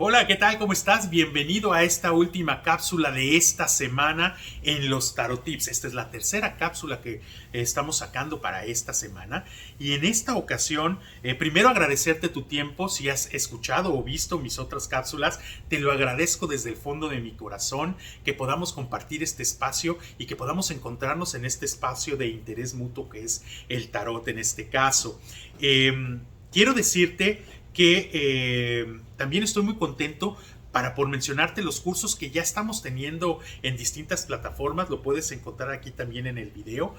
Hola, ¿qué tal? ¿Cómo estás? Bienvenido a esta última cápsula de esta semana en los Tarot Tips. Esta es la tercera cápsula que estamos sacando para esta semana. Y en esta ocasión, primero agradecerte tu tiempo. Si has escuchado o visto mis otras cápsulas, te lo agradezco desde el fondo de mi corazón, que podamos compartir este espacio y que podamos encontrarnos en este espacio de interés mutuo que es el tarot en este caso. Quiero decirte que también estoy muy contento por mencionarte los cursos que ya estamos teniendo en distintas plataformas. Lo puedes encontrar aquí también en el video.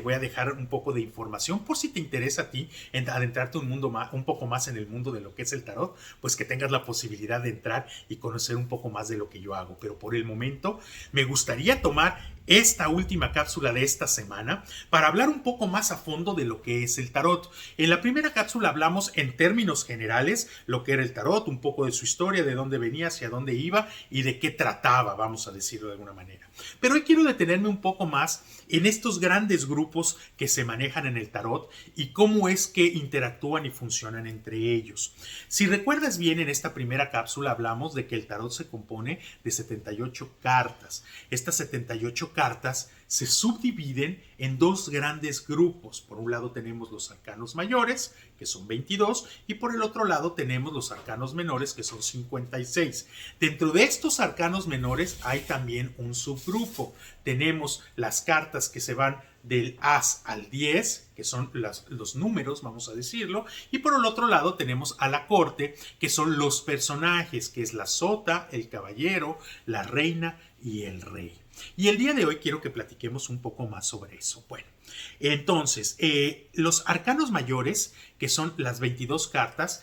Voy a dejar un poco de información por si te interesa a ti adentrarte un poco más en el mundo de lo que es el tarot, pues que tengas la posibilidad de entrar y conocer un poco más de lo que yo hago. Pero por el momento me gustaría tomar esta última cápsula de esta semana para hablar un poco más a fondo de lo que es el tarot. En la primera cápsula hablamos en términos generales lo que era el tarot, un poco de su historia, de dónde venía, hacia dónde iba y de qué trataba, vamos a decirlo de alguna manera. Pero hoy quiero detenerme un poco más en estos grandes grupos que se manejan en el tarot y cómo es que interactúan y funcionan entre ellos. Si recuerdas bien, en esta primera cápsula hablamos de que el tarot se compone de 78 cartas. Estas 78 cartas se subdividen en dos grandes grupos. Por un lado tenemos los arcanos mayores, que son 22, y por el otro lado tenemos los arcanos menores, que son 56. Dentro de estos arcanos menores hay también un subgrupo. Tenemos las cartas que se van del As al 10, que son los números, vamos a decirlo, y por el otro lado tenemos a la corte, que son los personajes, que es la sota, el caballero, la reina y el rey. Y el día de hoy quiero que platiquemos un poco más sobre eso. Bueno, entonces, los arcanos mayores, que son las 22 cartas,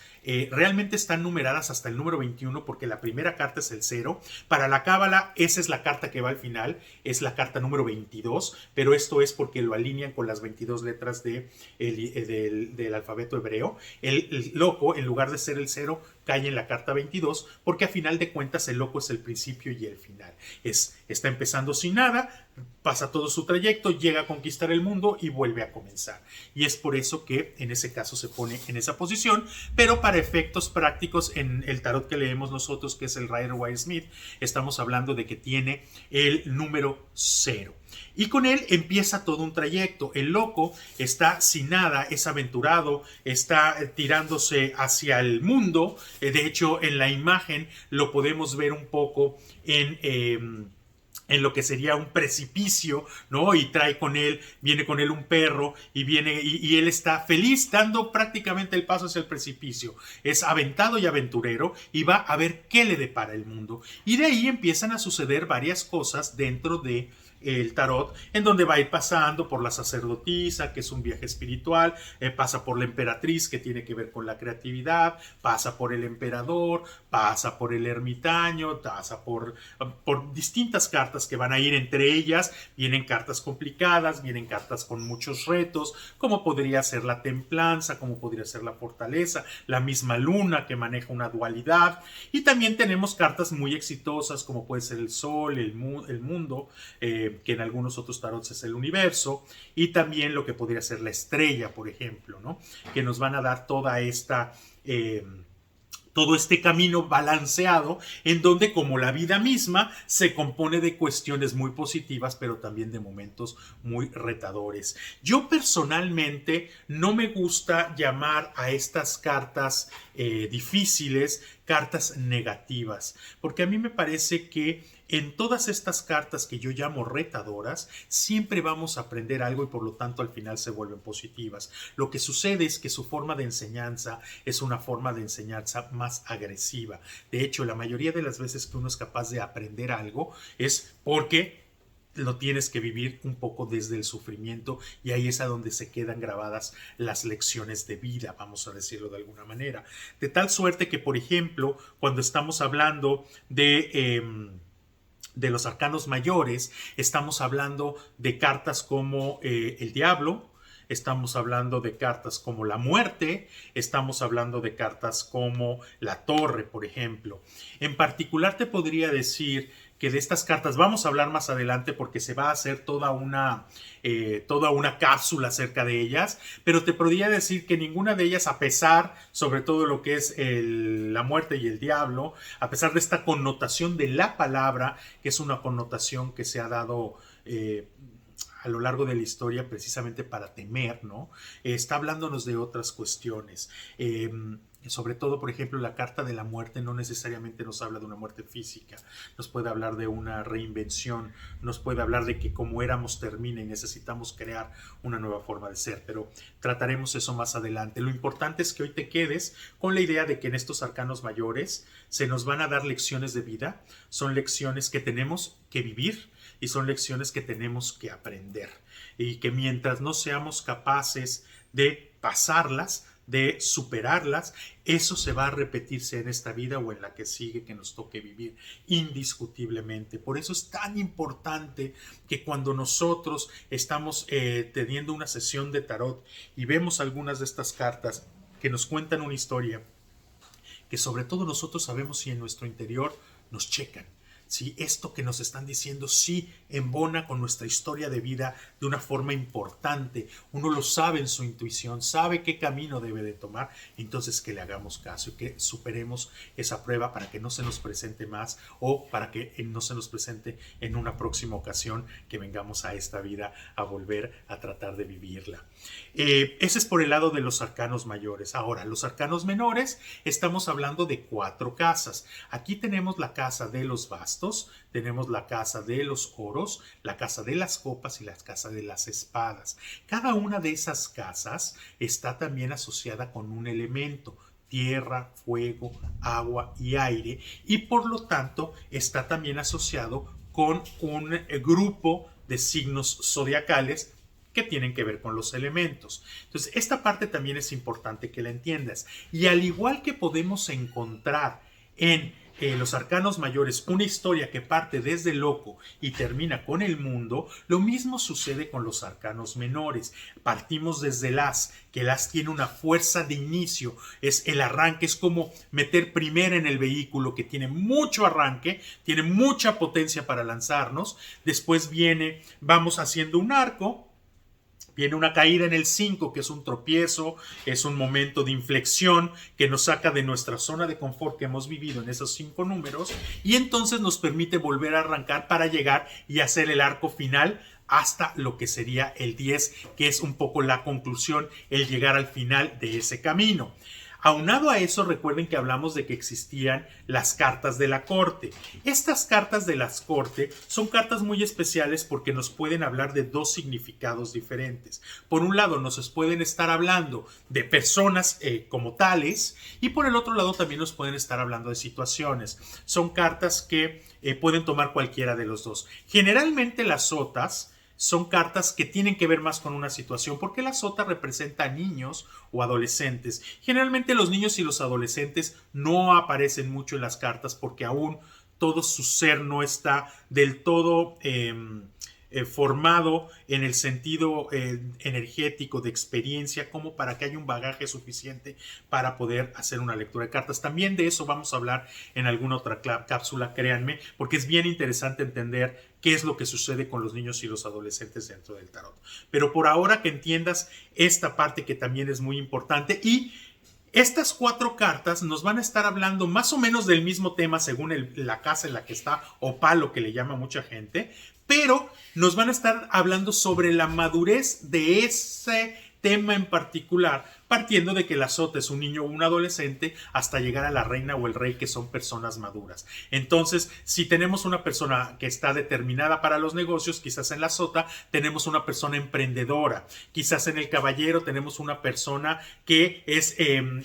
realmente están numeradas hasta el número 21 porque la primera carta es el 0. Para la cábala, esa es la carta que va al final, es la carta número 22, pero esto es porque lo alinean con las 22 letras del alfabeto hebreo. El loco, en lugar de ser el 0, cae en la carta 22 porque a final de cuentas el loco es el principio y el final. Está empezando sin nada, pasa todo su trayecto, llega a conquistar el mundo y vuelve a comenzar. Y es por eso que en ese caso se pone en esa posición, pero para efectos prácticos en el tarot que leemos nosotros, que es el Rider-Waite-Smith, estamos hablando de que tiene el número 0. Y con él empieza todo un trayecto. El loco está sin nada, es aventurado, está tirándose hacia el mundo. De hecho, en la imagen lo podemos ver un poco en lo que sería un precipicio, ¿no? Y viene con él un perro y él está feliz dando prácticamente el paso hacia el precipicio. Es aventado y aventurero y va a ver qué le depara el mundo. Y de ahí empiezan a suceder varias cosas dentro de el tarot, en donde va a ir pasando por la sacerdotisa, que es un viaje espiritual, pasa por la emperatriz, que tiene que ver con la creatividad, pasa por el emperador, pasa por el ermitaño, pasa por distintas cartas que van a ir entre ellas. Vienen cartas complicadas, vienen cartas con muchos retos, como podría ser la templanza, como podría ser la fortaleza, la misma luna que maneja una dualidad, y también tenemos cartas muy exitosas como puede ser el sol, el mundo, que en algunos otros tarots es el universo, y también lo que podría ser la estrella, por ejemplo, ¿no? Que nos van a dar toda esta todo este camino balanceado en donde, como la vida misma, se compone de cuestiones muy positivas pero también de momentos muy retadores. Yo personalmente no me gusta llamar a estas cartas difíciles cartas negativas, porque a mí me parece que en todas estas cartas que yo llamo retadoras, siempre vamos a aprender algo y por lo tanto al final se vuelven positivas. Lo que sucede es que su forma de enseñanza es una forma de enseñanza más agresiva. De hecho, la mayoría de las veces que uno es capaz de aprender algo es porque lo tienes que vivir un poco desde el sufrimiento, y ahí es a donde se quedan grabadas las lecciones de vida, vamos a decirlo de alguna manera. De tal suerte que, por ejemplo, cuando estamos hablando de los arcanos mayores, estamos hablando de cartas como el diablo, estamos hablando de cartas como la muerte, estamos hablando de cartas como la torre, por ejemplo. En particular te podría decir que de estas cartas vamos a hablar más adelante porque se va a hacer toda una cápsula acerca de ellas, pero te podría decir que ninguna de ellas, a pesar, sobre todo lo que es la muerte y el diablo, a pesar de esta connotación de la palabra, que es una connotación que se ha dado a lo largo de la historia precisamente para temer, ¿no? Está hablándonos de otras cuestiones. Sobre todo, por ejemplo, la carta de la muerte no necesariamente nos habla de una muerte física, nos puede hablar de una reinvención, nos puede hablar de que como éramos termina y necesitamos crear una nueva forma de ser, pero trataremos eso más adelante. Lo importante es que hoy te quedes con la idea de que en estos arcanos mayores se nos van a dar lecciones de vida, son lecciones que tenemos que vivir y son lecciones que tenemos que aprender, y que mientras no seamos capaces de pasarlas, de superarlas, eso se va a repetirse en esta vida o en la que sigue que nos toque vivir indiscutiblemente. Por eso es tan importante que cuando nosotros estamos teniendo una sesión de tarot y vemos algunas de estas cartas que nos cuentan una historia, que sobre todo nosotros sabemos si en nuestro interior nos checan, si esto que nos están diciendo sí embona con nuestra historia de vida de una forma importante, uno lo sabe en su intuición, sabe qué camino debe de tomar, entonces que le hagamos caso y que superemos esa prueba para que no se nos presente más o para que no se nos presente en una próxima ocasión que vengamos a esta vida a volver a tratar de vivirla. Ese es por el lado de los arcanos mayores. Ahora, los arcanos menores, estamos hablando de 4 casas. Aquí tenemos la casa de los bastos, tenemos la casa de los oros, la casa de las copas y la casa de las espadas. Cada una de esas casas está también asociada con un elemento: tierra, fuego, agua y aire, y por lo tanto está también asociado con un grupo de signos zodiacales que tienen que ver con los elementos. Entonces, esta parte también es importante que la entiendas. Y al igual que podemos encontrar en los arcanos mayores una historia que parte desde el loco y termina con el mundo, lo mismo sucede con los arcanos menores. Partimos desde el as, que el as tiene una fuerza de inicio, es el arranque, es como meter primera en el vehículo, que tiene mucho arranque, tiene mucha potencia para lanzarnos. Después vamos haciendo un arco. Viene una caída en el 5, que es un tropiezo, es un momento de inflexión que nos saca de nuestra zona de confort que hemos vivido en esos 5 números, y entonces nos permite volver a arrancar para llegar y hacer el arco final hasta lo que sería el 10, que es un poco la conclusión, el llegar al final de ese camino. Aunado a eso, recuerden que hablamos de que existían las cartas de la corte. Estas cartas de la corte son cartas muy especiales porque nos pueden hablar de 2 significados diferentes. Por un lado, nos pueden estar hablando de personas como tales, y por el otro lado también nos pueden estar hablando de situaciones. Son cartas que pueden tomar cualquiera de los dos. Generalmente las sotas son cartas que tienen que ver más con una situación, porque la sota representa a niños o adolescentes. Generalmente los niños y los adolescentes no aparecen mucho en las cartas porque aún todo su ser no está del todo formado en el sentido energético de experiencia como para que haya un bagaje suficiente para poder hacer una lectura de cartas. También de eso vamos a hablar en alguna otra cápsula, créanme, porque es bien interesante entender qué es lo que sucede con los niños y los adolescentes dentro del tarot. Pero por ahora que entiendas esta parte que también es muy importante, y estas 4 cartas nos van a estar hablando más o menos del mismo tema según la casa en la que está, o palo que le llama mucha gente, pero nos van a estar hablando sobre la madurez de ese tema en particular, partiendo de que la sota es un niño o un adolescente hasta llegar a la reina o el rey, que son personas maduras. Entonces, si tenemos una persona que está determinada para los negocios, quizás en la sota tenemos una persona emprendedora, quizás en el caballero tenemos una persona que es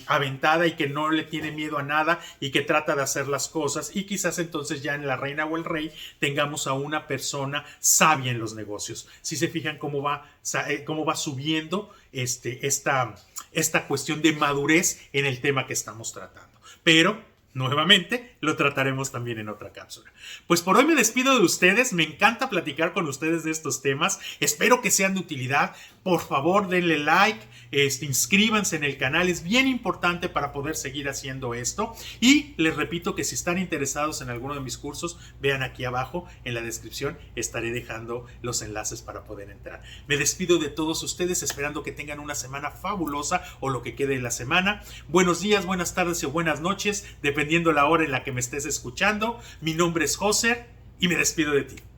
aventada y que no le tiene miedo a nada y que trata de hacer las cosas, y quizás entonces ya en la reina o el rey tengamos a una persona sabia en los negocios. Si se fijan cómo va subiendo esta cuestión de madurez en el tema que estamos tratando. Pero, nuevamente, lo trataremos también en otra cápsula. Pues por hoy me despido de ustedes. Me encanta platicar con ustedes de estos temas. Espero que sean de utilidad. Por favor, denle like, inscríbanse en el canal. Es bien importante para poder seguir haciendo esto. Y les repito que si están interesados en alguno de mis cursos, vean aquí abajo en la descripción. Estaré dejando los enlaces para poder entrar. Me despido de todos ustedes esperando que tengan una semana fabulosa o lo que quede de la semana. Buenos días, buenas tardes o buenas noches, dependiendo la hora en la que me estés escuchando. Mi nombre es Joser y me despido de ti.